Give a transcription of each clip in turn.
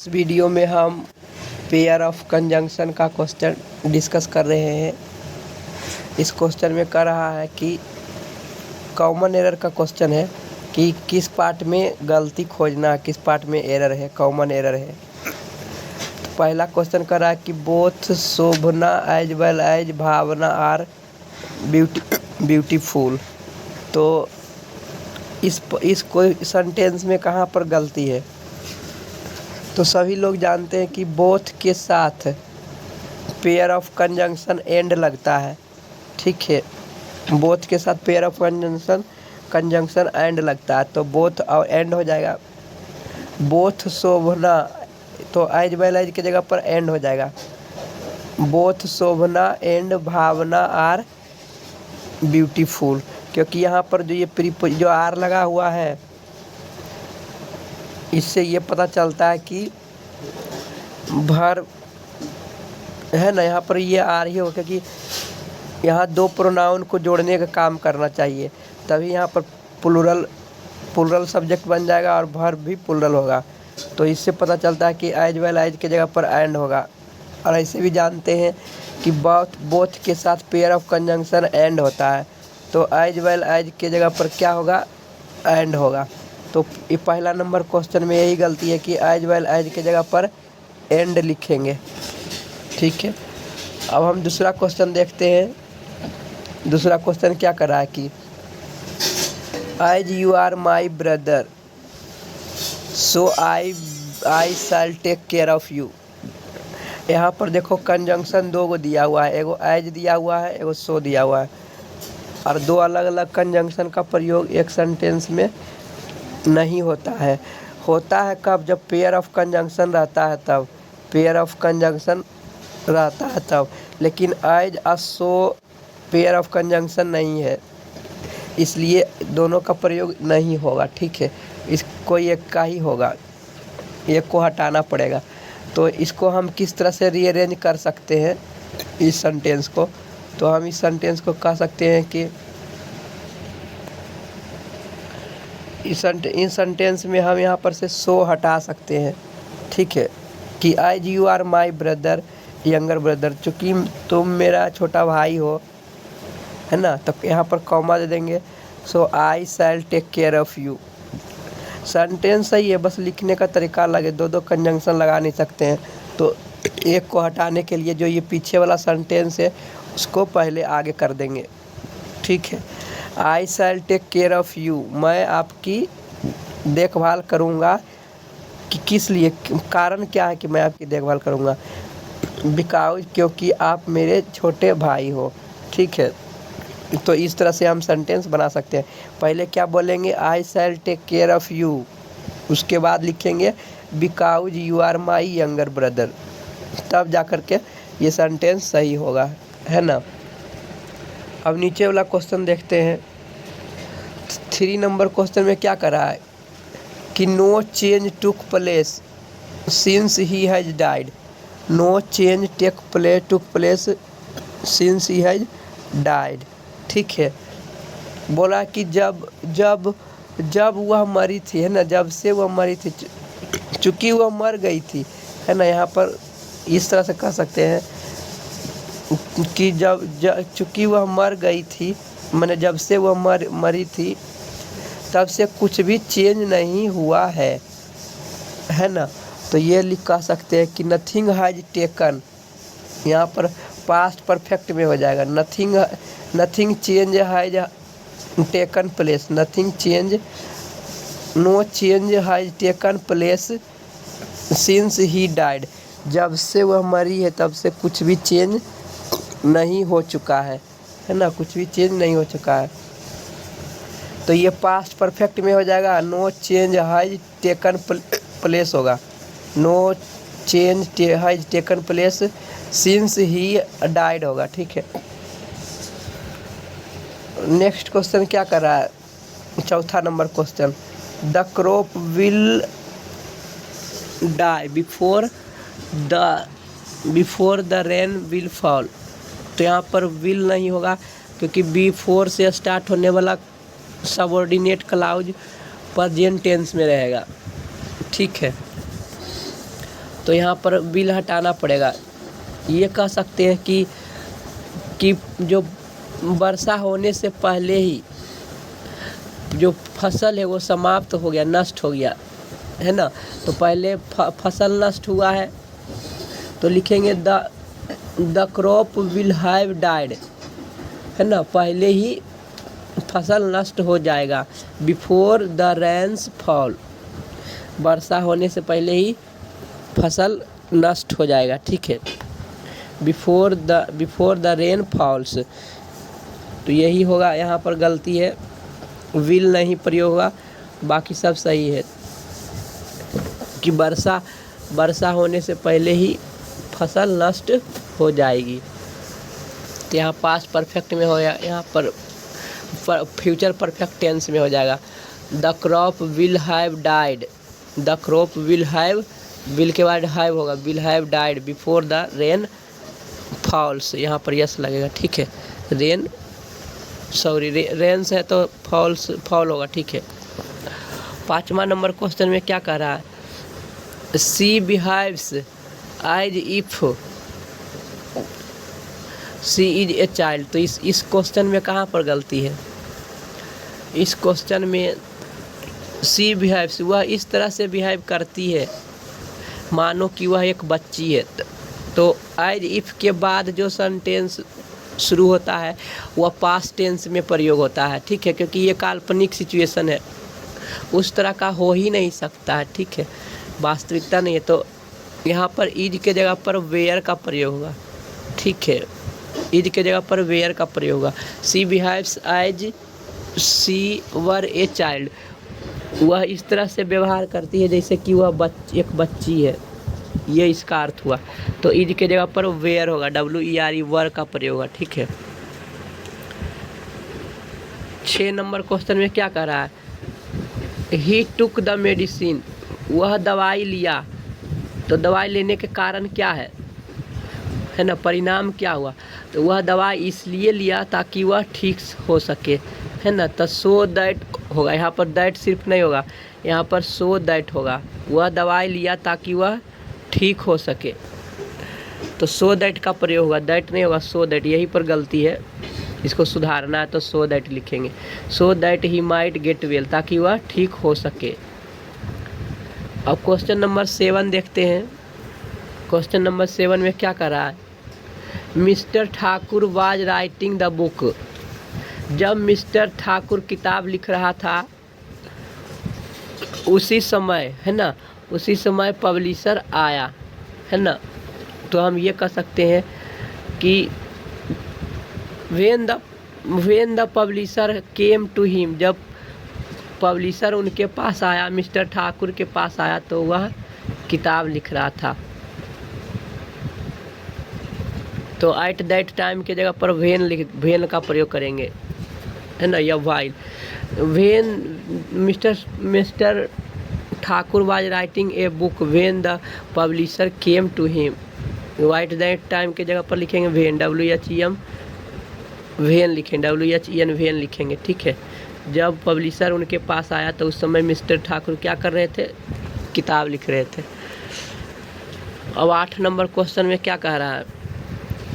इस वीडियो में हम पेयर ऑफ कंजंक्शन का क्वेश्चन डिस्कस कर रहे हैं। इस क्वेश्चन में कह रहा है कि कॉमन एरर का क्वेश्चन है कि किस पार्ट में गलती खोजना, किस पार्ट में एरर है, कॉमन एरर है। तो पहला क्वेश्चन कर रहा है कि both Shobhana as well as Bhavna are beautiful. तो इस कोई सेंटेंस में कहाँ पर गलती है। तो सभी लोग जानते हैं कि बोथ के साथ पेयर ऑफ कंजंक्शन एंड लगता है, ठीक है। बोथ के साथ पेयर ऑफ कंजंक्शन एंड लगता है, तो बोथ और एंड हो जाएगा। बोथ शोभना, तो एज वेल एज की जगह पर एंड हो जाएगा। Both Shobhana and Bhavna are beautiful, क्योंकि यहाँ पर जो आर लगा हुआ है, इससे ये पता चलता है कि भर है ना। यहाँ पर ये आ रही हो, क्योंकि यहाँ दो प्रोनाउन को जोड़ने का काम करना चाहिए, तभी यहाँ पर प्लूरल सब्जेक्ट बन जाएगा और भर भी प्लूरल होगा। तो इससे पता चलता है कि एज वेल एज की जगह पर एंड होगा। और ऐसे भी जानते हैं कि बोथ के साथ पेयर ऑफ कंजंक्शन एंड होता है, तो एज वेल एज की जगह पर क्या होगा, एंड होगा। तो ये पहला नंबर क्वेश्चन में यही गलती है कि एज वेल एज की जगह पर एंड लिखेंगे, ठीक है। अब हम दूसरा क्वेश्चन देखते हैं। दूसरा क्वेश्चन क्या कर रहा है कि as you are my brother so I shall take care of you. यहाँ पर देखो कंजंक्शन दो को दिया हुआ है, एगो एज दिया हुआ है, एगो सो दिया हुआ है, और दो अलग अलग कंजंक्शन का प्रयोग एक सेंटेंस में नहीं होता है। होता है कब, जब पेयर ऑफ कंजंक्शन रहता है तब, पेयर ऑफ कंजंक्शन रहता है तब। लेकिन एज और सो पेयर ऑफ कंजंक्शन नहीं है, इसलिए दोनों का प्रयोग नहीं होगा, ठीक है। इसको एक का ही होगा, एक को हटाना पड़ेगा। तो इसको हम किस तरह से रीअरेंज कर सकते हैं इस सेंटेंस को। तो हम इस सेंटेंस को कह सकते हैं कि इन सेंटेंस में हम यहाँ पर से सो हटा सकते हैं, ठीक है। कि as you are my brother, younger brother, चूँकि तुम मेरा छोटा भाई हो, है ना, तो यहाँ पर कॉमा दे देंगे। So I shall take care of you. Sentence सही है, बस लिखने का तरीका अलग है, दो कंजंक्शन लगा नहीं सकते हैं। तो एक को हटाने के लिए जो ये पीछे वाला सेंटेंस है उसको पहले आगे कर देंगे, ठीक है। I shall take care of you, मैं आपकी देखभाल करूँगा। कि किस लिए, कारण क्या है कि मैं आपकी देखभाल करूँगा। बिकॉज, क्योंकि आप मेरे छोटे भाई हो, ठीक है। तो इस तरह से हम सेंटेंस बना सकते हैं। पहले क्या बोलेंगे, I shall take care of you, उसके बाद लिखेंगे because you are my younger brother, तब जा कर के ये सेंटेंस सही होगा, है ना। अब नीचे वाला क्वेश्चन देखते हैं। 3 नंबर क्वेश्चन में क्या कर रहा है कि no change took place since he has died. No change took place since he has died, ठीक है। बोला कि जब वह मरी थी, है ना, जब से वह मरी थी, चूँकि वह मर गई थी, है ना। यहाँ पर इस तरह से कह सकते हैं कि चूँकि वह मर गई थी, मैंने जब से वह मरी थी तब से कुछ भी चेंज नहीं हुआ है ना। तो ये कह सकते हैं कि नथिंग हैज टेकन, यहाँ पर पास्ट परफेक्ट में हो जाएगा। Nothing change has taken place, no change has taken place since he died. जब से वह मरी है तब से कुछ भी चेंज नहीं हो चुका है ना, कुछ भी चेंज नहीं हो चुका है। तो ये पास्ट परफेक्ट में हो जाएगा, no change has taken place होगा। No change has taken place since he died होगा, ठीक है। नेक्स्ट क्वेश्चन क्या कर रहा है, 4था number question, the crop will die before the rain will fall. तो यहाँ पर विल नहीं होगा, क्योंकि बिफोर से स्टार्ट होने वाला सबऑर्डिनेट क्लाउज प्रेजेंट टेंस में रहेगा, ठीक है। तो यहाँ पर विल हटाना पड़ेगा। ये कह सकते हैं कि जो वर्षा होने से पहले ही जो फसल है वो समाप्त हो गया, नष्ट हो गया, है ना। तो पहले फसल नष्ट हुआ है तो लिखेंगे the crop will have died, है ना, पहले ही फसल नष्ट हो जाएगा। बिफोर द रेन्स फॉल, वर्षा होने से पहले ही फसल नष्ट हो जाएगा, ठीक है। बिफोर द रेन फॉल्स, तो यही होगा, यहाँ पर गलती है, विल नहीं प्रयोग होगा, बाकी सब सही है कि वर्षा होने से पहले ही फसल नष्ट हो जाएगी। तो यहाँ पास्ट परफेक्ट में हो गया, यहाँ पर फ्यूचर परफेक्ट टेंस में हो जाएगा। The crop will have died, the crop will have, will के बाद हैव होगा, will have died before the rain false, यहाँ पर यस लगेगा, ठीक है। रेन से है तो फॉल होगा, ठीक है। 5वां नंबर क्वेश्चन में क्या कह रहा है, she behaves as if she is a child. तो इस क्वेश्चन में कहाँ पर गलती है? इस क्वेश्चन में सी बिहेव्स, वह इस तरह से बिहेव करती है मानो कि वह एक बच्ची है। तो एज इफ के बाद जो सेंटेंस शुरू होता है वह पास्ट टेंस में प्रयोग होता है, ठीक है, क्योंकि ये काल्पनिक सिचुएशन है, उस तरह का हो ही नहीं सकता है, ठीक है, वास्तविकता नहीं है। तो यहाँ पर इज के जगह पर वेयर का प्रयोग होगा, ठीक है, इज के जगह पर वेयर का प्रयोग होगा। She behaves as she were a child, वह इस तरह से व्यवहार करती है जैसे कि वह एक बच्ची है, ये इसका अर्थ हुआ। तो इज के जगह पर वेयर होगा, WERE वर का प्रयोग होगा, ठीक है। 6 नंबर क्वेश्चन में क्या कह रहा है, ही टुक द मेडिसिन, वह दवाई लिया। तो दवाई लेने के कारण क्या है ना, परिणाम क्या हुआ? तो वह दवाई इसलिए लिया ताकि वह ठीक हो सके, है ना। तो सो दैट होगा, यहाँ पर दैट सिर्फ नहीं होगा, यहाँ पर सो दैट होगा, वह दवाई लिया ताकि वह ठीक हो सके। तो सो दैट का प्रयोग होगा, दैट नहीं होगा, सो दैट, यही पर गलती है, इसको सुधारना है तो सो दैट लिखेंगे, so that he might get well, ताकि वह ठीक हो सके। अब क्वेश्चन नंबर 7 देखते हैं। क्वेश्चन नंबर 7 में क्या कर रहा है, mister Thakur was writing the book. जब मिस्टर ठाकुर किताब लिख रहा था उसी समय, है ना, उसी समय पब्लिशर आया, है ना। तो हम ये कह सकते हैं कि when the publisher came to him, जब पब्लिशर उनके पास आया, मिस्टर ठाकुर के पास आया, तो वह किताब लिख रहा था। तो एट दैट टाइम के जगह पर वेन का प्रयोग करेंगे, है ना, या while. When Mr Thakur was writing a book when the publisher came to him, at that time के जगह पर लिखेंगे वेन, WHEM वेन लिखेंगे, WHEN वेन लिखेंगे, ठीक है। जब पब्लिशर उनके पास आया तो उस समय मिस्टर ठाकुर क्या कर रहे थे, किताब लिख रहे थे। अब 8 नंबर क्वेश्चन में क्या कह रहा है,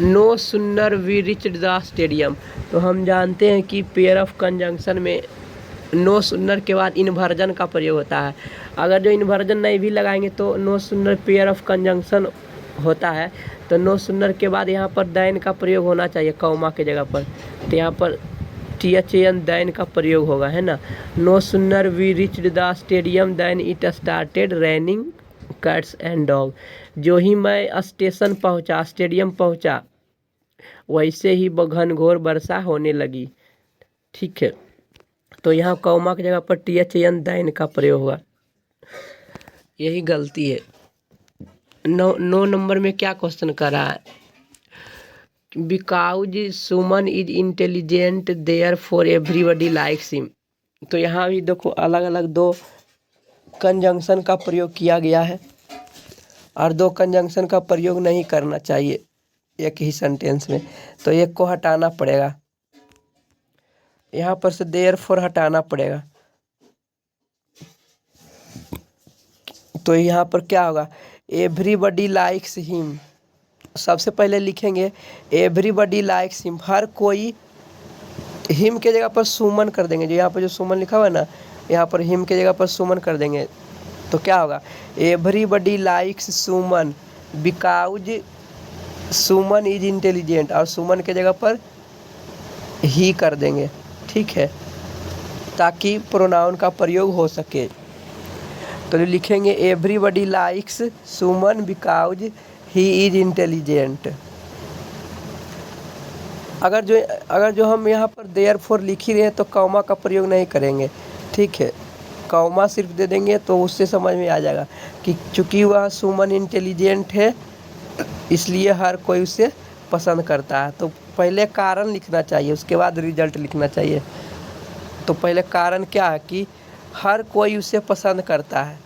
no sooner we reached the stadium. तो हम जानते हैं कि पेयर ऑफ कंजंक्शन में नो सुनर के बाद इन्वर्जन का प्रयोग होता है। अगर जो इन्वर्जन नहीं भी लगाएंगे तो no sooner pair of conjunction होता है। तो नो सुनर के बाद यहाँ पर दैन का प्रयोग होना चाहिए कॉमा के जगह पर, तो यहाँ पर THAN दैन का प्रयोग होगा, है ना। No sooner we reached the stadium than it started raining cats and dog. जो ही मैं स्टेशन पहुँचा, स्टेडियम पहुँचा, वैसे ही घनघोर वर्षा होने लगी, ठीक है। तो यहाँ कॉमा की जगह पर THAN दैन का प्रयोग होगा, यही गलती है। 9 नंबर में क्या क्वेश्चन कर रहा है, because Suman is intelligent therefore everybody likes him. तो यहाँ भी देखो अलग अलग 2 कंजंक्शन का प्रयोग किया गया है, और 2 कंजंक्शन का प्रयोग नहीं करना चाहिए एक ही सेंटेंस में, तो एक को हटाना पड़ेगा, यहाँ पर से देयर फॉर हटाना पड़ेगा। तो यहाँ पर क्या होगा, एवरीबडी लाइक्स हिम। सबसे पहले लिखेंगे एवरीबडी लाइक्स हिम, हर कोई, हिम के जगह पर सुमन कर देंगे, जो यहाँ पर जो सुमन लिखा हुआ है ना, यहाँ पर हिम के जगह पर सुमन कर देंगे तो क्या होगा, everybody likes Suman because Suman is intelligent, और सुमन के जगह पर ही कर देंगे, ठीक है, ताकि प्रोनाउन का प्रयोग हो सके। तो लिखेंगे everybody likes Suman because he is intelligent. अगर जो हम यहाँ पर देयरफॉर लिख ही रहे हैं तो कॉमा का प्रयोग नहीं करेंगे, ठीक है, कॉमा सिर्फ दे देंगे तो उससे समझ में आ जाएगा कि चूंकि वह सुमन इंटेलिजेंट है इसलिए हर कोई उसे पसंद करता है। तो पहले कारण लिखना चाहिए, उसके बाद रिजल्ट लिखना चाहिए। तो पहले कारण क्या है कि हर कोई उसे पसंद करता है,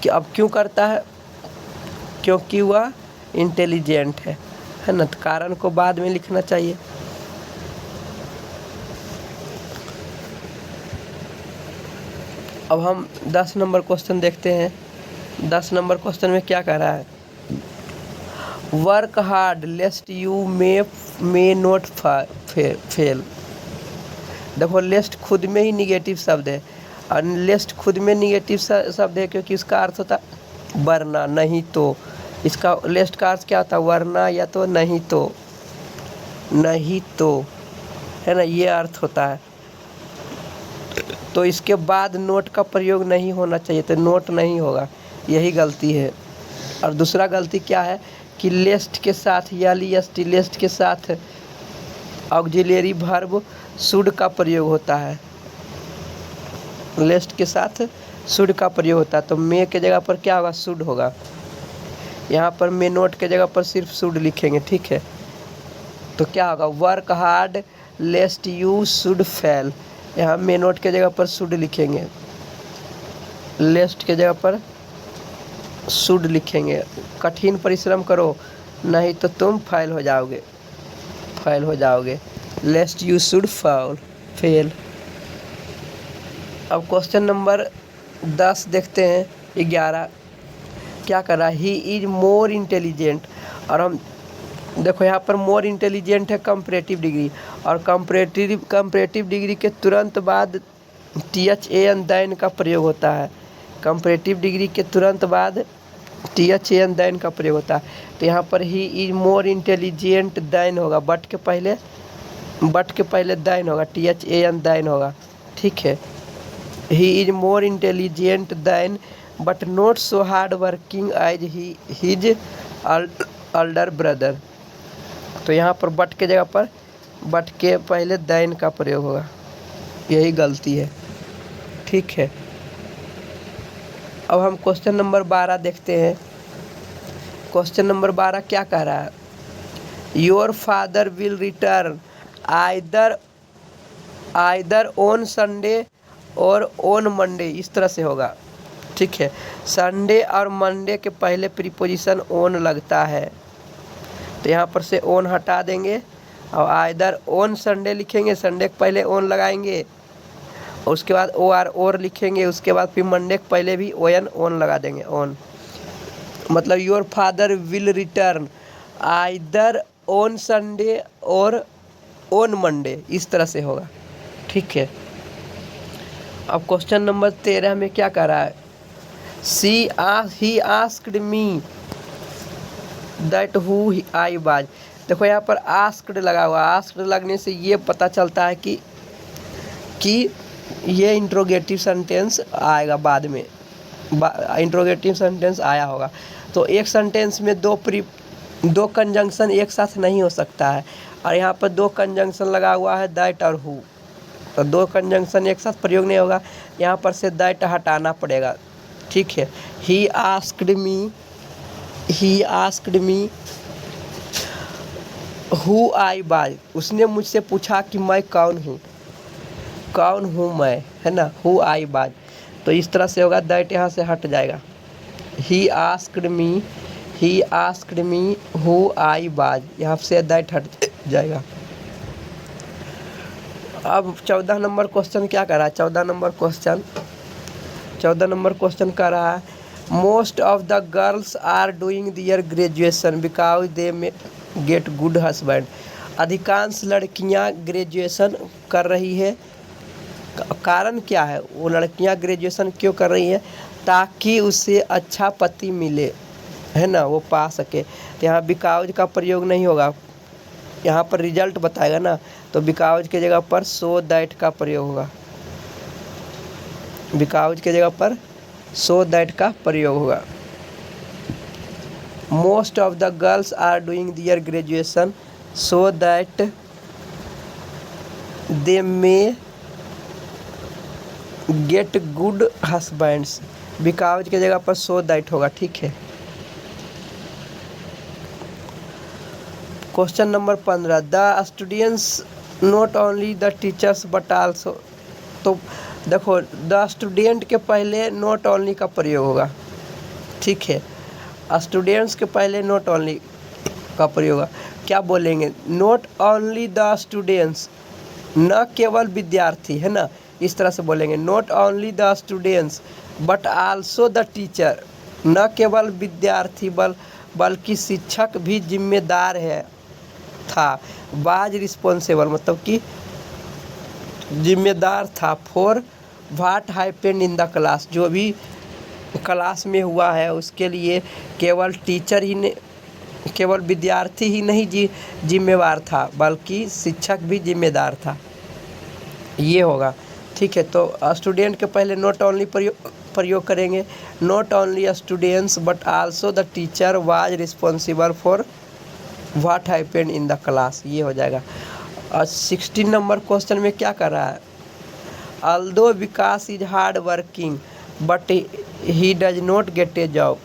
कि अब क्यों करता है, क्योंकि वह इंटेलिजेंट है ना, तो कारण को बाद में लिखना चाहिए। अब हम 10 नंबर क्वेश्चन देखते हैं। 10 नंबर क्वेश्चन में क्या कह रहा है, work hard लेस्ट you may not fail. देखो लेस्ट खुद में ही निगेटिव शब्द है, और लेस्ट खुद में निगेटिव शब्द है क्योंकि उसका अर्थ होता वरना, नहीं तो। इसका लेस्ट का अर्थ क्या होता है, वरना या तो नहीं तो, नहीं तो, है ना, ये अर्थ होता है। तो इसके बाद नोट का प्रयोग नहीं होना चाहिए, तो नोट नहीं होगा, यही गलती है। और दूसरा गलती क्या है कि लेस्ट के साथ LEST लेस्ट के साथ ऑक्सिलरी वर्ब शुड का प्रयोग होता है, लेस्ट के साथ शुड का प्रयोग होता है। तो मे के जगह पर क्या होगा, शुड होगा। यहाँ पर मे नोट के जगह पर सिर्फ शुड लिखेंगे, ठीक है। तो क्या होगा, work hard लेस्ट you should fail, यहाँ मे नोट के जगह पर शुड लिखेंगे, लेस्ट के जगह पर शुड लिखेंगे। कठिन परिश्रम करो नहीं तो तुम फेल हो जाओगे, फेल हो जाओगे, लेस्ट यू शुड फेल। अब क्वेश्चन नंबर 10 देखते हैं। 11 क्या कर रहा है, ही इज मोर इंटेलिजेंट, और हम देखो यहाँ पर मोर इंटेलिजेंट है कंपैरेटिव डिग्री, और कंपैरेटिव डिग्री के तुरंत बाद THAN दैन का प्रयोग होता है। कंपैरेटिव डिग्री के तुरंत बाद THAN दैन का प्रयोग होता है। तो यहाँ पर he is more intelligent than होगा, बट के पहले दैन होगा, THAN दैन होगा, ठीक है। He is more intelligent than but not so hard working as his elder brother. तो यहाँ पर बट के जगह पर बट के पहले दैन का प्रयोग होगा, यही गलती है, ठीक है। अब हम क्वेश्चन नंबर 12 देखते हैं। क्वेश्चन नंबर 12 क्या कह रहा है, your father will return either on Sunday और ऑन मंडे, इस तरह से होगा, ठीक है। संडे और मंडे के पहले प्रीपोजिशन ऑन लगता है, तो यहाँ पर से ऑन हटा देंगे और आइदर ऑन संडे लिखेंगे, संडे के पहले ऑन लगाएंगे, उसके बाद और लिखेंगे, उसके बाद फिर मंडे के पहले भी ऑन लगा देंगे, ऑन। मतलब your father will return either on Sunday और ऑन मंडे, इस तरह से होगा, ठीक है। अब क्वेश्चन नंबर 13 में क्या कर रहा है, he asked me that who I was. देखो यहाँ पर आस्क्ड लगा हुआ, आस्क्ड लगने से ये पता चलता है कि ये इंट्रोगेटिव सेंटेंस आएगा, बाद में इंट्रोगेटिव सेंटेंस आया होगा। तो एक सेंटेंस में दो कंजंक्शन एक साथ नहीं हो सकता है, और यहाँ पर 2 कंजंक्शन लगा हुआ है, दैट और हु, तो 2 कंजंक्शन एक साथ प्रयोग नहीं होगा, यहाँ पर से दैट हटाना पड़ेगा, ठीक है। He asked me who I was, उसने मुझसे पूछा कि मैं कौन हूँ मैं, है ना, हु आई वाज। तो इस तरह से होगा, दैट यहाँ से हट जाएगा। He asked me who I was, यहाँ से दैट हट जाएगा। अब 14 नंबर क्वेश्चन क्या कर रहा है, 14 नंबर क्वेश्चन कर रहा है, most of the girls are doing their graduation because they may get good husband. अधिकांश लड़कियां ग्रेजुएशन कर रही है। कारण क्या है, वो लड़कियां ग्रेजुएशन क्यों कर रही है? ताकि उसे अच्छा पति मिले, है ना, वो पा सके। तो यहाँ बिकॉज का प्रयोग नहीं होगा, यहाँ पर रिजल्ट बताएगा ना, तो बिकॉज के जगह पर सो दैट का प्रयोग होगा। बिकॉज के जगह पर सो दैट का प्रयोग होगा। Most of the girls are doing their graduation so that they may get good husbands. Because के जगह पर सो दैट होगा, ठीक है। Question number 15, the students not only the teachers but also. तो देखो, द स्टूडेंट के पहले नॉट ओनली का प्रयोग होगा, ठीक है। स्टूडेंट्स के पहले नॉट ओनली का प्रयोग होगा। क्या बोलेंगे? नॉट ओनली द स्टूडेंट्स, न केवल विद्यार्थी, है ना, इस तरह से बोलेंगे। Not only the students but also the teacher, न केवल विद्यार्थी बल्कि शिक्षक भी जिम्मेदार है था। वाज रिस्पॉन्सिबल मतलब कि जिम्मेदार था। For what happened in the class, जो भी क्लास में हुआ है उसके लिए केवल टीचर ही ने, केवल विद्यार्थी ही नहीं जिम्मेवार था, बल्कि शिक्षक भी जिम्मेदार था, ये होगा, ठीक है। तो स्टूडेंट के पहले नॉट ओनली प्रयोग करेंगे। Not only students but also the teacher was responsible for what happened in the class, ये हो जाएगा। 16 नंबर क्वेश्चन में क्या कर रहा है? Although Vikas is hard working but he does not gate A job.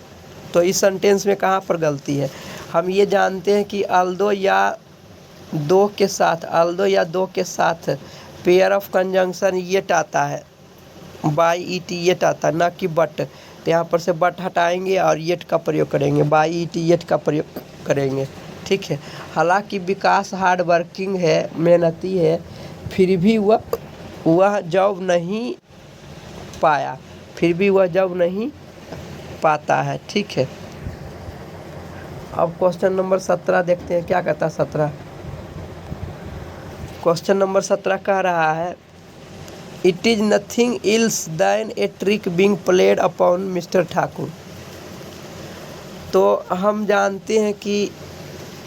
तो इस सेंटेंस में कहाँ पर गलती है? हम ये जानते हैं कि अल्दो या दो के साथ पेयर ऑफ कंजंक्शन येट आता है, बाई ईट येट आता है, ना कि बट। तो यहाँ पर से बट हटाएंगे और येट का प्रयोग करेंगे, बाई ईट येट का प्रयोग करेंगे, ठीक है। हालांकि विकास हार्ड वर्किंग है, मेहनती है, फिर भी वह जॉब नहीं पाया, फिर भी वह जॉब नहीं पाता है, ठीक है। अब क्वेश्चन नंबर 17 देखते हैं क्या कहता है। 17 क्वेश्चन नंबर 17 कह रहा है, it is nothing else than a trick being played upon Mr Thakur. तो हम जानते हैं कि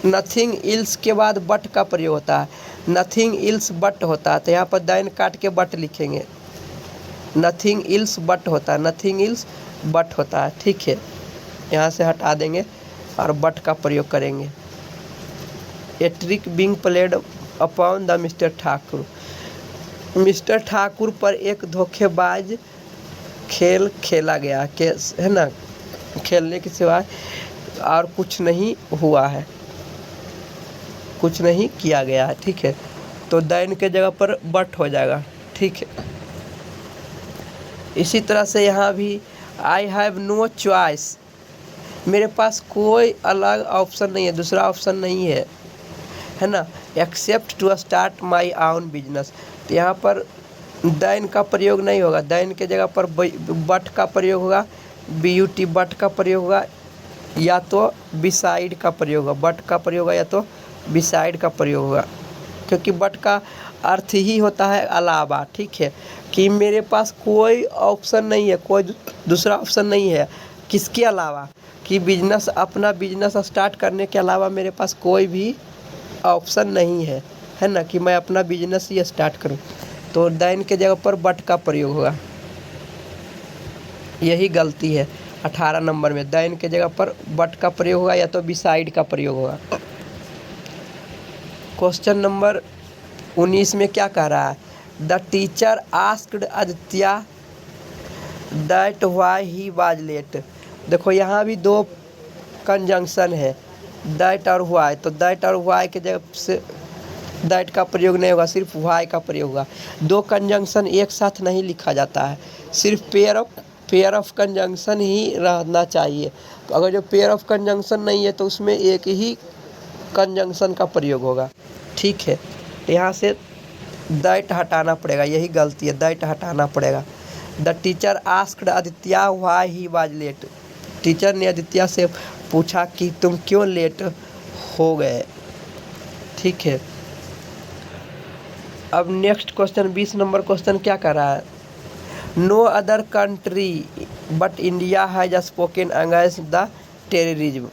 नथिंग एल्स के बाद बट का प्रयोग होता है, नथिंग एल्स बट होता है। तो यहाँ पर दैन काट के बट लिखेंगे, नथिंग एल्स बट होता है, नथिंग एल्स बट होता है, ठीक है। यहाँ से हटा देंगे और बट का प्रयोग करेंगे। A trick being played upon the mister Thakur, mister Thakur पर एक धोखेबाज खेल खेला गया, है ना, खेलने के सिवाय और कुछ नहीं हुआ है, कुछ नहीं किया गया है, ठीक है। तो दैन के जगह पर बट हो जाएगा, ठीक है। इसी तरह से यहाँ भी आई हैव नो चॉइस, मेरे पास कोई अलग ऑप्शन नहीं है, दूसरा ऑप्शन नहीं है ना, except to start my own business. तो यहाँ पर दैन का प्रयोग नहीं होगा, दैन के जगह पर बट का प्रयोग होगा, BUT बट का प्रयोग होगा, या तो बिसाइड का प्रयोग होगा, बट का प्रयोग होगा या तो बिसाइड का प्रयोग होगा, क्योंकि बट का अर्थ ही होता है अलावा, ठीक है। कि मेरे पास कोई ऑप्शन नहीं है, कोई दूसरा ऑप्शन नहीं है, किसके अलावा? कि बिजनेस, अपना बिजनेस स्टार्ट करने के अलावा मेरे पास कोई भी ऑप्शन नहीं है ना, कि मैं अपना बिजनेस ही स्टार्ट करूं। तो दैन के जगह पर बट का प्रयोग होगा, यही गलती है 18 नंबर में। दैन के जगह पर बट का प्रयोग होगा या तो बिसाइड का प्रयोग होगा। क्वेश्चन नंबर 19 में क्या कह रहा है? The teacher asked Aditya that why he was late. देखो यहाँ भी दो कंजंक्शन है, दैट और व्हाई। तो दैट और व्हाई के जगह से दैट का प्रयोग नहीं होगा, सिर्फ व्हाई का प्रयोग होगा। दो कंजंक्शन एक साथ नहीं लिखा जाता है, सिर्फ पेयर ऑफ कंजंक्शन ही रहना चाहिए। तो अगर जो पेयर ऑफ कंजंक्शन नहीं है तो उसमें एक ही कंजंक्शन का प्रयोग होगा, ठीक है। तो यहाँ से दैट हटाना पड़ेगा, यही गलती है, दैट हटाना पड़ेगा। The teacher asked Aditya why he was late, teacher ने आदित्य से पूछा कि तुम क्यों लेट हो गए। ठीक है, अब नेक्स्ट क्वेश्चन 20 नंबर क्वेश्चन क्या कर रहा है, no other country but India has spoken against the terrorism.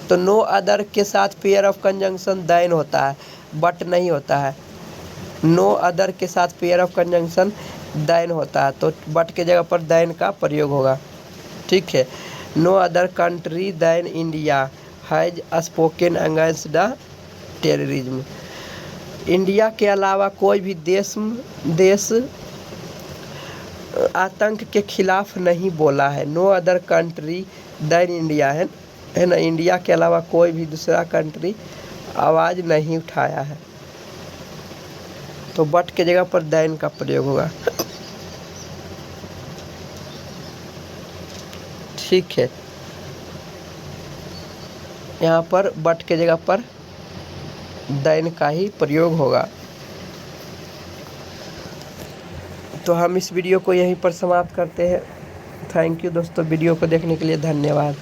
तो नो अदर के साथ पेयर ऑफ कंजंक्शन दैन होता है, बट नहीं होता है। नो अदर के साथ पेयर ऑफ कंजंक्शन दैन होता है, तो बट के जगह पर दैन का प्रयोग होगा। ठीक है, no other country than India has spoken against the terrorism. India के अलावा कोई भी देश आतंक के खिलाफ नहीं बोला है। No other country than India है ना, इंडिया के अलावा कोई भी दूसरा कंट्री आवाज़ नहीं उठाया है, तो बट के जगह पर दैन का प्रयोग होगा। ठीक है, यहाँ पर बट के जगह पर दैन का ही प्रयोग होगा। तो हम इस वीडियो को यहीं पर समाप्त करते हैं। थैंक यू दोस्तों, वीडियो को देखने के लिए धन्यवाद।